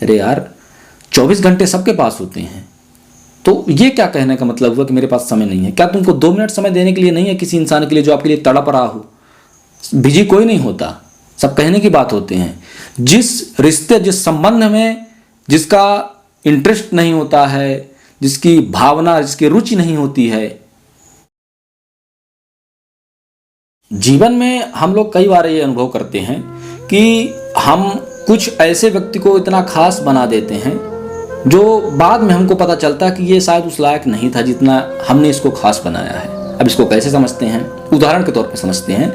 अरे यार 24 घंटे सबके पास होते हैं, तो ये क्या कहने का मतलब हुआ कि मेरे पास समय नहीं है? क्या तुमको 2 मिनट समय देने के लिए नहीं है किसी इंसान के लिए जो आपके लिए तड़प रहा हो? बिजी कोई नहीं होता, सब कहने की बात होते हैं। जिस रिश्ते, जिस संबंध में जिसका इंटरेस्ट नहीं होता है, जिसकी भावना, जिसकी रुचि नहीं होती है, जीवन में हम लोग कई बार ये अनुभव करते हैं कि हम कुछ ऐसे व्यक्ति को इतना खास बना देते हैं जो बाद में हमको पता चलता है कि ये शायद उस लायक नहीं था जितना हमने इसको खास बनाया है। अब इसको कैसे समझते हैं? उदाहरण के तौर पे समझते हैं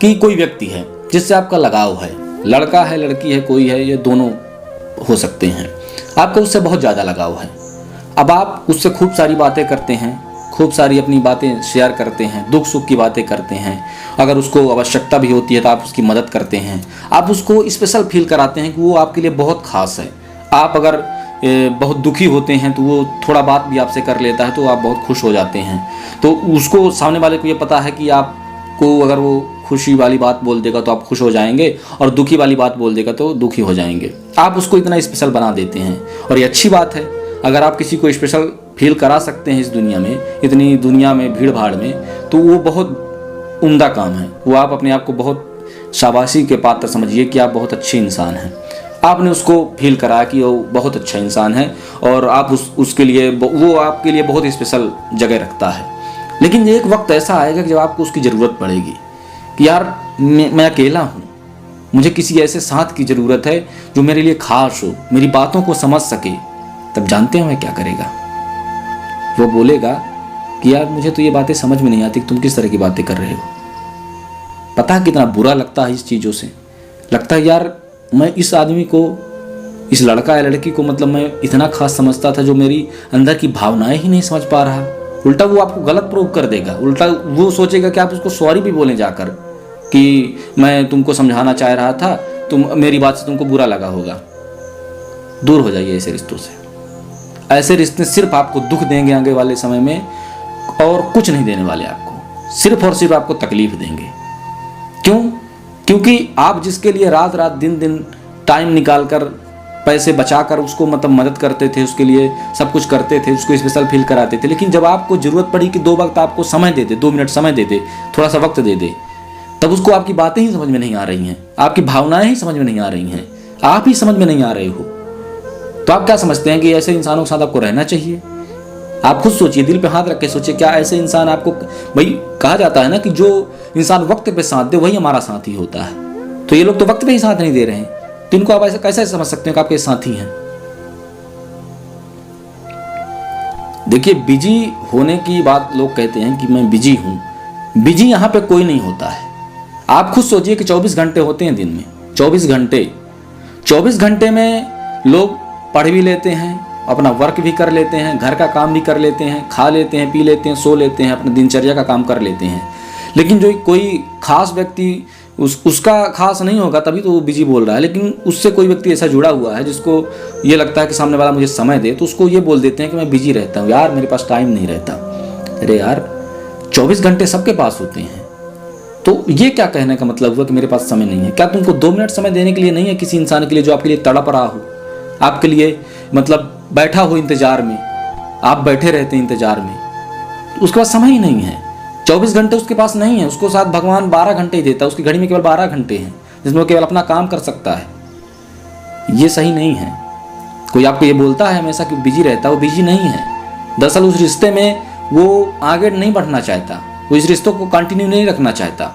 कि कोई व्यक्ति है जिससे आपका लगाव है, लड़का है, लड़की है, कोई है, ये दोनों हो सकते हैं, आपको उससे बहुत ज़्यादा लगाव है। अब आप उससे खूब सारी बातें करते हैं, खूब सारी अपनी बातें शेयर करते हैं, दुख सुख की बातें करते हैं, अगर उसको आवश्यकता भी होती है तो आप उसकी मदद करते हैं, आप उसको स्पेशल फील कराते हैं कि वो आपके लिए बहुत खास है। आप अगर बहुत दुखी होते हैं तो वो थोड़ा बात भी आपसे कर लेता है तो आप बहुत खुश हो जाते हैं। तो उसको, सामने वाले को ये पता है कि आपको अगर वो खुशी वाली बात बोल देगा तो आप खुश हो जाएंगे और दुखी वाली बात बोल देगा तो दुखी हो जाएंगे। आप उसको इतना स्पेशल बना देते हैं और ये अच्छी बात है। अगर आप किसी को स्पेशल फील करा सकते हैं इस दुनिया में, इतनी दुनिया में भीड़ भाड़ में, तो वो बहुत उम्दा काम है। वो आप अपने आप को बहुत शाबाशी के पात्र समझिए कि आप बहुत अच्छे इंसान हैं। आपने उसको फील करा कि वो बहुत अच्छा इंसान है और आप उसके लिए, वो आपके लिए बहुत स्पेशल जगह रखता है। लेकिन एक वक्त ऐसा आएगा कि जब आपको उसकी ज़रूरत पड़ेगी कि यार मैं अकेला हूँ, मुझे किसी ऐसे साथ की ज़रूरत है जो मेरे लिए खास हो, मेरी बातों को समझ सके। तब जानते हैं वह क्या करेगा? वो बोलेगा कि यार मुझे तो ये बातें समझ में नहीं आती, तुम किस तरह की बातें कर रहे हो। पता है कितना बुरा लगता है इस चीज़ों से। लगता है यार मैं इस आदमी को, इस लड़का या लड़की को, मतलब मैं इतना खास समझता था जो मेरी अंदर की भावनाएं ही नहीं समझ पा रहा। उल्टा वो आपको गलत प्रूव कर देगा। उल्टा वो सोचेगा कि आप उसको सॉरी भी बोलें जाकर कि मैं तुमको समझाना चाह रहा था, तुम मेरी बात से तुमको बुरा लगा होगा। दूर हो जाइए ऐसे रिश्तों से। ऐसे रिश्ते सिर्फ आपको दुख देंगे आगे वाले समय में और कुछ नहीं देने वाले आपको, सिर्फ और सिर्फ आपको तकलीफ देंगे। क्यों? क्योंकि आप जिसके लिए रात रात दिन दिन टाइम निकाल कर, पैसे बचाकर उसको मतलब मदद करते थे, उसके लिए सब कुछ करते थे, उसको स्पेशल फील कराते थे, लेकिन जब आपको ज़रूरत पड़ी कि 2 वक्त आपको समय दे दे, 2 मिनट समय दे दे, थोड़ा सा वक्त दे दे, तब उसको आपकी बातें ही समझ में नहीं आ रही हैं, आपकी भावनाएं ही समझ में नहीं आ रही हैं, आप ही समझ में नहीं आ रहे हो। तो आप क्या समझते हैं कि ऐसे इंसानों के साथ आपको रहना चाहिए? आप खुद सोचिए, दिल पे हाथ रख के सोचिए, क्या ऐसे इंसान आपको, भाई कहा जाता है ना कि जो इंसान वक्त पे साथ दे वही हमारा साथी होता है। तो ये लोग तो वक्त पे ही साथ नहीं दे रहे हैं, तो इनको आप ऐसे कैसे समझ सकते हैं कि आपके साथी हैं? देखिए, बिजी होने की बात लोग कहते हैं कि मैं बिजी हूं। बिजी यहां पे कोई नहीं होता है। आप खुद सोचिए कि 24 घंटे होते हैं दिन में, 24 घंटे। 24 घंटे में लोग पढ़ भी लेते हैं, अपना वर्क भी कर लेते हैं, घर का काम भी कर लेते हैं, खा लेते हैं, पी लेते हैं, सो लेते हैं, अपने दिनचर्या का काम कर लेते हैं। लेकिन जो कोई खास व्यक्ति, उसका खास नहीं होगा तभी तो वो बिजी बोल रहा है। लेकिन उससे कोई व्यक्ति ऐसा जुड़ा हुआ है जिसको ये लगता है कि सामने वाला मुझे समय दे, तो उसको ये बोल देते हैं कि मैं बिजी रहता हूँ, यार मेरे पास टाइम नहीं रहता। अरे यार 24 घंटे सबके पास होते हैं, तो ये क्या कहने का मतलब हुआ कि मेरे पास समय नहीं है? क्या तुमको 2 मिनट समय देने के लिए नहीं है किसी इंसान के लिए जो आपके लिए तड़प रहा हो, आपके लिए मतलब बैठा हो इंतजार में, आप बैठे रहते हैं इंतजार में, तो उसके पास समय ही नहीं है। 24 घंटे उसके पास नहीं है, उसको साथ भगवान 12 घंटे ही देता है, उसकी घड़ी में केवल 12 घंटे हैं जिसमें वो केवल अपना काम कर सकता है। ये सही नहीं है। कोई आपको ये बोलता है हमेशा कि बिजी रहता है, वो बिजी नहीं है। दरअसल उस रिश्ते में वो आगे नहीं बढ़ना चाहता, वो इस रिश्तों को कंटिन्यू नहीं रखना चाहता।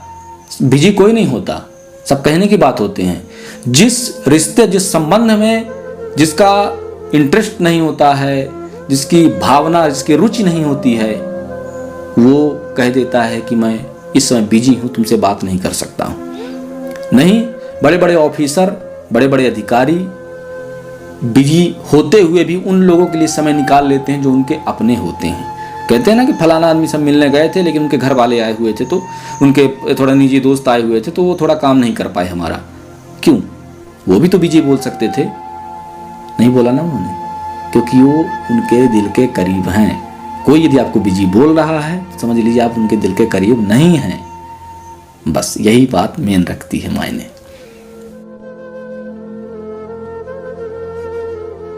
बिजी कोई नहीं होता, सब कहने की बात होते हैं। जिस रिश्ते, जिस संबंध में जिसका इंटरेस्ट नहीं होता है, जिसकी भावना, जिसकी रुचि नहीं होती है, वो कह देता है कि मैं इस समय बिजी हूं, तुमसे बात नहीं कर सकता हूं। नहीं, बड़े बड़े ऑफिसर, बड़े बड़े अधिकारी बिजी होते हुए भी उन लोगों के लिए समय निकाल लेते हैं जो उनके अपने होते हैं। कहते हैं ना कि फलाना आदमी सब मिलने गए थे लेकिन उनके घर वाले आए हुए थे, तो उनके थोड़ा निजी दोस्त आए हुए थे, तो वो थोड़ा काम नहीं कर पाए हमारा। क्यों? वो भी तो बिजी बोल सकते थे, नहीं बोला ना उन्होंने, क्योंकि वो उनके दिल के करीब हैं। कोई यदि आपको बिजी बोल रहा है समझ लीजिए आप उनके दिल के करीब नहीं हैं। बस यही बात मेन रखती है मायने।